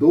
2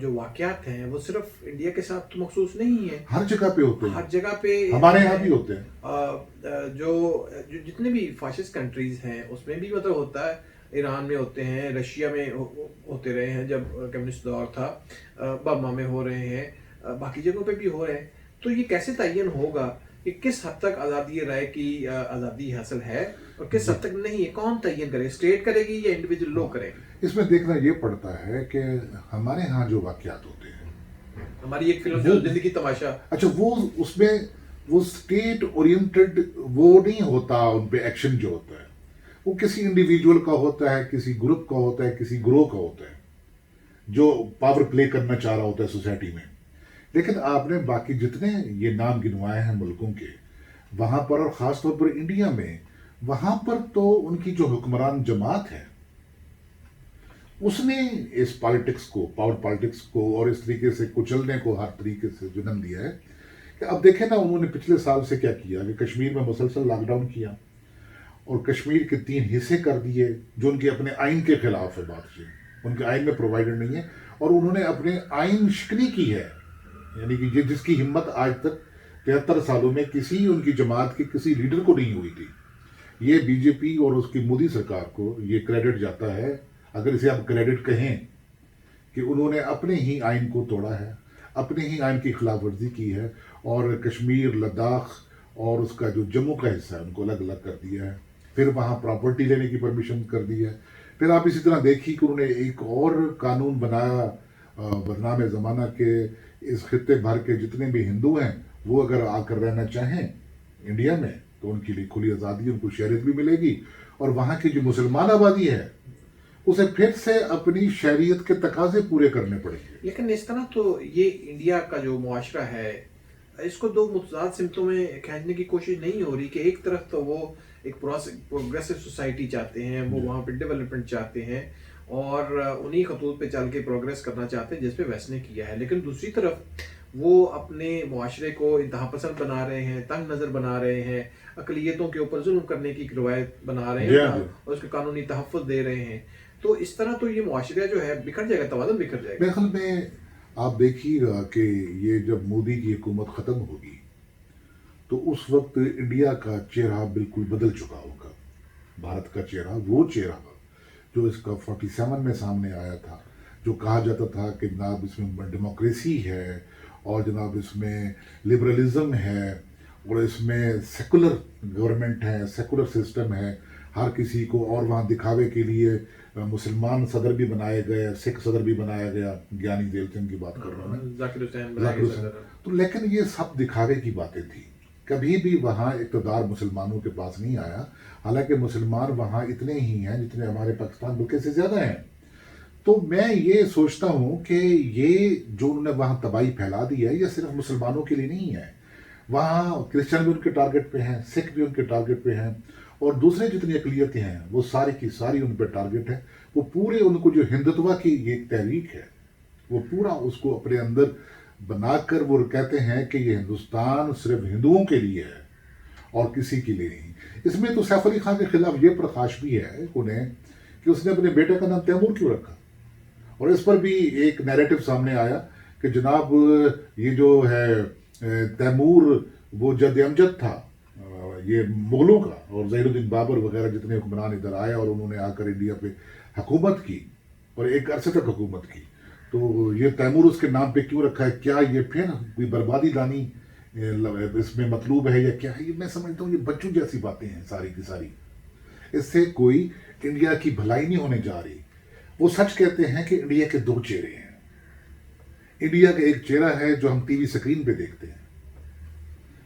جو واقعات ہیں وہ صرف انڈیا کے ساتھ تو مخصوص نہیں ہیں، ہر جگہ پہ ہوتے ہیں، ہر جگہ پہ ہمارے یہاں بھی ہوتے ہیں. جو جتنے بھی فاشسٹ کنٹریز ہیں اس میں بھی مطلب ہوتا ہے، ایران میں ہوتے ہیں، رشیا میں ہوتے رہے ہیں جب کمیونسٹ دور تھا، برما میں ہو رہے ہیں، باقی جگہوں پہ بھی ہو رہے ہیں. تو یہ کیسے تعین ہوگا کہ کس حد تک آزادی رائے کی آزادی حاصل ہے اور کس حد تک نہیں ہے؟ کون تعین کرے؟ اسٹیٹ کرے گی یا انڈیویجول لوگ کریں گے؟ اس میں دیکھنا یہ پڑتا ہے کہ ہمارے ہاں جو واقعات ہوتے ہیں، ہماری ایک فلم جو زندگی تماشا، اچھا وہ اس میں وہ اسٹیٹ اورینٹڈ وہ نہیں ہوتا، ان پہ ایکشن جو ہوتا ہے وہ کسی انڈیویجول کا ہوتا ہے، کسی گروپ کا ہوتا ہے، کسی گروہ کا ہوتا ہے جو پاور پلے کرنا چاہ رہا ہوتا ہے سوسائٹی میں. لیکن آپ نے باقی جتنے یہ نام گنوائے ہیں ملکوں کے، وہاں پر اور خاص طور پر انڈیا میں، وہاں پر تو ان کی جو حکمران جماعت ہے اس نے اس پالیٹکس کو، پاور پالیٹکس کو اور اس طریقے سے کچلنے کو ہر طریقے سے جنم دیا ہے کہ اب دیکھیں نا انہوں نے پچھلے سال سے کیا کیا کہ کشمیر میں مسلسل لاک ڈاؤن کیا اور کشمیر کے 3 حصے کر دیے جو ان کے اپنے آئین کے خلاف ہے. بات چیت ان کے آئین میں پرووائڈڈ نہیں ہے اور انہوں نے اپنے آئین شکنی کی ہے. یعنی کہ یہ جس کی ہمت آج تک 73 سالوں میں کسی ان کی جماعت کے کسی لیڈر کو نہیں ہوئی تھی. یہ بی جے پی اور اس کی مودی سرکار کو یہ کریڈٹ جاتا ہے، اگر اسے آپ کریڈٹ کہیں، کہ انہوں نے اپنے ہی آئین کو توڑا ہے، اپنے ہی آئین کی خلاف ورزی کی ہے اور کشمیر، لداخ اور اس کا جو جموں کا حصہ ہے ان کو الگ الگ کر دیا ہے. پھر وہاں پراپرٹی لینے کی پرمیشن کر دی ہے. پھر آپ اسی طرح دیکھیے کہ انہوں نے ایک اور قانون بنایا برنامہ زمانہ کے اس خطے بھر کے جتنے بھی ہندو ہیں وہ اگر آ کر رہنا چاہیں انڈیا میں تو ان کے لیے کھلی آزادی، ان کو شہریت بھی ملے گی اور وہاں کی جو مسلمان آبادی ہے اسے پھر سے اپنی شہریت کے تقاضے پورے کرنے پڑیں گے. لیکن اس طرح تو یہ انڈیا کا جو معاشرہ ہے اس کو 2 متضاد سمتوں میں کھینچنے کی کوشش نہیں ہو رہی کہ ایک طرف تو وہ ایک پروگریسو سوسائٹی چاہتے ہیں، وہ وہاں پہ ڈیولپمنٹ چاہتے ہیں اور انہی خطوط پہ چل کے پروگریس کرنا چاہتے ہیں جس پہ ویسٹ نے کیا ہے، لیکن دوسری طرف وہ اپنے معاشرے کو انتہا پسند بنا رہے ہیں، تنگ نظر بنا رہے ہیں، اقلیتوں کے اوپر ظلم کرنے کی ایک روایت بنا رہے ہیں اور اس کے قانونی تحفظ دے رہے ہیں. تو اس طرح تو یہ معاشرہ جو ہے بکھر جائے گا، توازن بکھر جائے گا. میرے خیال میں آپ دیکھیے گا کہ یہ جب مودی کی حکومت ختم ہوگی تو اس وقت انڈیا کا چہرہ بالکل بدل چکا ہوگا. بھارت کا چہرہ، وہ چہرہ جو اس کا 47 میں سامنے آیا تھا، جو کہا جاتا تھا کہ جناب اس میں ڈیموکریسی ہے اور جناب اس میں لبرلزم ہے اور اس میں سیکولر گورنمنٹ ہے، سیکولر سسٹم ہے، ہر کسی کو، اور وہاں دکھاوے کے لیے مسلمان صدر بھی بنائے گئے، سکھ صدر بھی بنایا گیا، گیانی ذیل چند کی بات کر رہا ہوں میں، ذاکر حسین ذاکر حسین. تو لیکن یہ سب دکھاوے کی باتیں تھیں، کبھی بھی وہاں اقتدار مسلمانوں کے پاس نہیں آیا. حالانکہ مسلمان وہاں اتنے ہی ہیں جتنے ہمارے پاکستان ملک سے زیادہ ہیں. تو میں یہ سوچتا ہوں کہ یہ جو انہوں نے وہاں تباہی پھیلا دی ہے یہ صرف مسلمانوں کے لیے نہیں ہے، وہاں کرسچن بھی ان کے ٹارگٹ پہ ہیں، سکھ بھی ان کے ٹارگٹ پہ ہیں اور دوسرے جتنی اقلیتیں ہیں وہ ساری کی ساری ان پہ ٹارگٹ ہے. وہ پورے ان کو جو ہندتوا کی یہ تحریک ہے وہ پورا اس کو اپنے اندر بنا کر وہ کہتے ہیں کہ یہ ہندوستان صرف ہندوؤں کے لیے ہے اور کسی کے لیے نہیں. اس میں تو سیف علی خان کے خلاف یہ پرخاش بھی ہے انہیں کہ اس نے اپنے بیٹے کا نام تیمور کیوں رکھا، اور اس پر بھی ایک نیریٹو سامنے آیا کہ جناب یہ جو ہے تیمور وہ جد امجد تھا یہ مغلوں کا، اور ظہیر الدین بابر وغیرہ جتنے حکمران ادھر آئے اور انہوں نے آ کر انڈیا پہ حکومت کی اور ایک عرصے تک حکومت کی، تو یہ تیمور اس کے نام پہ کیوں رکھا ہے؟ کیا یہ پھر کوئی بربادی لانی اس میں مطلوب ہے یا کیا ہے؟ یہ میں سمجھتا ہوں یہ بچوں جیسی باتیں ہیں ساری کی ساری. اس سے کوئی انڈیا کی بھلائی نہیں ہونے جا رہی. وہ سچ کہتے ہیں کہ انڈیا کے 2 چہرے ہیں. انڈیا کا ایک چہرہ ہے جو ہم ٹی وی سکرین پہ دیکھتے ہیں،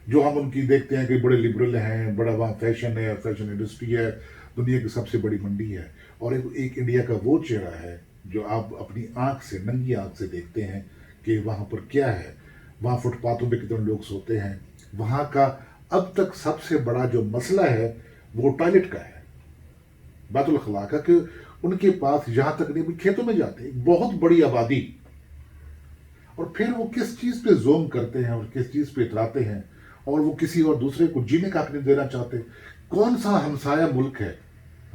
جو ہم ان کی دیکھتے ہیں کہ بڑے لبرل ہیں، بڑا وہاں فیشن ہے، فیشن انڈسٹری ہے، دنیا کی سب سے بڑی منڈی ہے. اور ایک انڈیا کا وہ چہرہ ہے جو آپ اپنی آنکھ سے، ننگی آنکھ سے دیکھتے ہیں کہ وہاں پر کیا ہے، وہاں فٹ پاتھوں پہ کتنے لوگ سوتے ہیں. وہاں کا اب تک سب سے بڑا جو مسئلہ ہے وہ ٹوائلٹ کا ہے، بیت الخلاء کا، کہ ان کے پاس یہاں تک نہیں، کھیتوں میں جاتے ہیں، بہت بڑی آبادی، اور پھر وہ کس چیز پہ زوم کرتے ہیں اور کس چیز پہ اتراتے ہیں، اور وہ کسی اور دوسرے کو جینے کا حق نہیں دینا چاہتے. کون سا ہمسایہ ملک ہے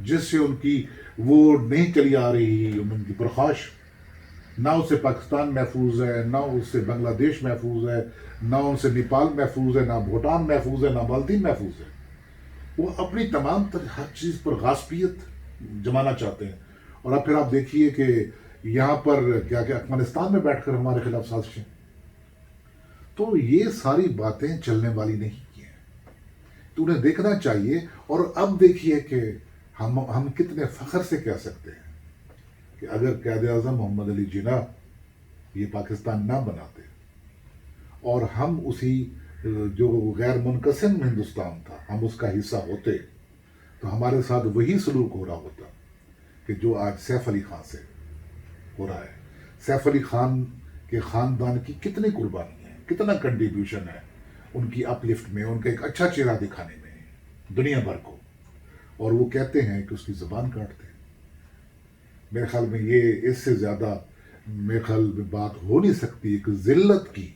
جس سے ان کی وہ نہیں چلی آ رہی ان کی پرخاش؟ نہ اس سے پاکستان محفوظ ہے، نہ اس سے بنگلہ دیش محفوظ ہے، نہ ان سے نیپال محفوظ ہے، نہ بھوٹان محفوظ ہے، نہ مالدیپ محفوظ ہے. وہ اپنی تمام ہر چیز پر غاصبیت جمانا چاہتے ہیں. اور اب پھر آپ دیکھیے کہ یہاں پر کیا کہ افغانستان میں بیٹھ کر ہمارے خلاف سازشیں. تو یہ ساری باتیں چلنے والی نہیں ہیں، تو انہیں دیکھنا چاہیے. اور اب دیکھیے کہ ہم کتنے فخر سے کہہ سکتے ہیں کہ اگر قائد اعظم محمد علی جناح یہ پاکستان نہ بناتے اور ہم اسی جو غیر منقسم ہندوستان تھا ہم اس کا حصہ ہوتے، تو ہمارے ساتھ وہی سلوک ہو رہا ہوتا کہ جو آج سیف علی خان سے ہو رہا ہے. سیف علی خان کے خاندان کی کتنی قربانی ہے، کتنا کنٹریبیوشن ہے ان کی اپ لفٹ میں، ان کا ایک اچھا چہرہ دکھانے میں دنیا بھر کو. اور وہ کہتے ہیں کہ اس کی زبان کاٹتے ہیں. میرے خیال میں یہ اس سے زیادہ میرے خیال میں بات ہو نہیں سکتی ایک ذلت کی،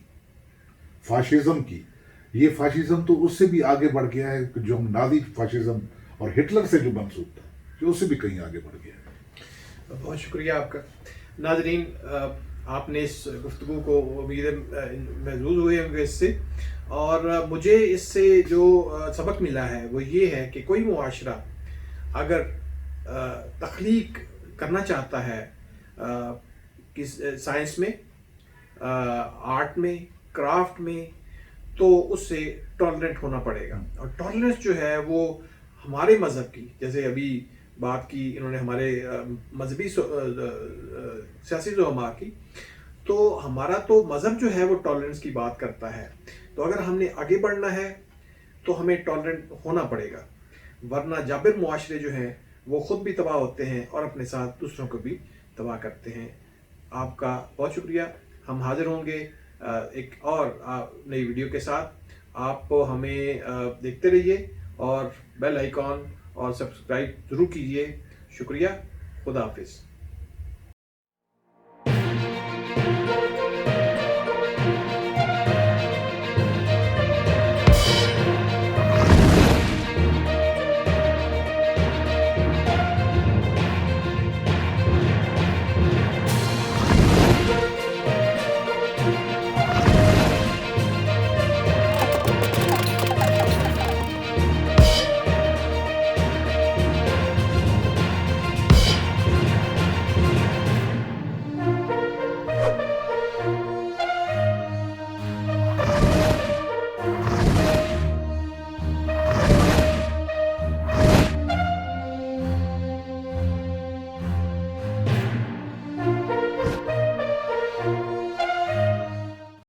فاشزم کی. یہ فاشزم تو اس سے بھی آگے بڑھ گیا ہے جو ہم نازی فاشزم اور ہٹلر سے جو منسوب تھا، جو اس سے بھی کہیں آگے بڑھ گیا ہے. بہت شکریہ آپ کا. ناظرین، آپ نے اس گفتگو کو امید محظوظ ہوئے ہوں گے اس سے، اور مجھے اس سے جو سبق ملا ہے وہ یہ ہے کہ کوئی معاشرہ اگر تخلیق کرنا چاہتا ہے سائنس میں، آرٹ میں، کرافٹ میں، تو اس سے ٹالرنٹ ہونا پڑے گا. اور ٹالرنس جو ہے وہ ہمارے مذہب کی، جیسے ابھی بات کی انہوں نے ہمارے مذہبی سیاسی زعماء کی، تو ہمارا تو مذہب جو ہے وہ ٹالرنس کی بات کرتا ہے. تو اگر ہم نے آگے بڑھنا ہے تو ہمیں ٹالرنٹ ہونا پڑے گا، ورنہ جابر معاشرے جو ہیں وہ خود بھی تباہ ہوتے ہیں اور اپنے ساتھ دوسروں کو بھی تباہ کرتے ہیں. آپ کا بہت شکریہ. ہم حاضر ہوں گے ایک اور نئی ویڈیو کے ساتھ. آپ ہمیں دیکھتے رہیے اور بیل آئیکن اور سبسکرائب ضرور کیجیے. شکریہ. خدا حافظ.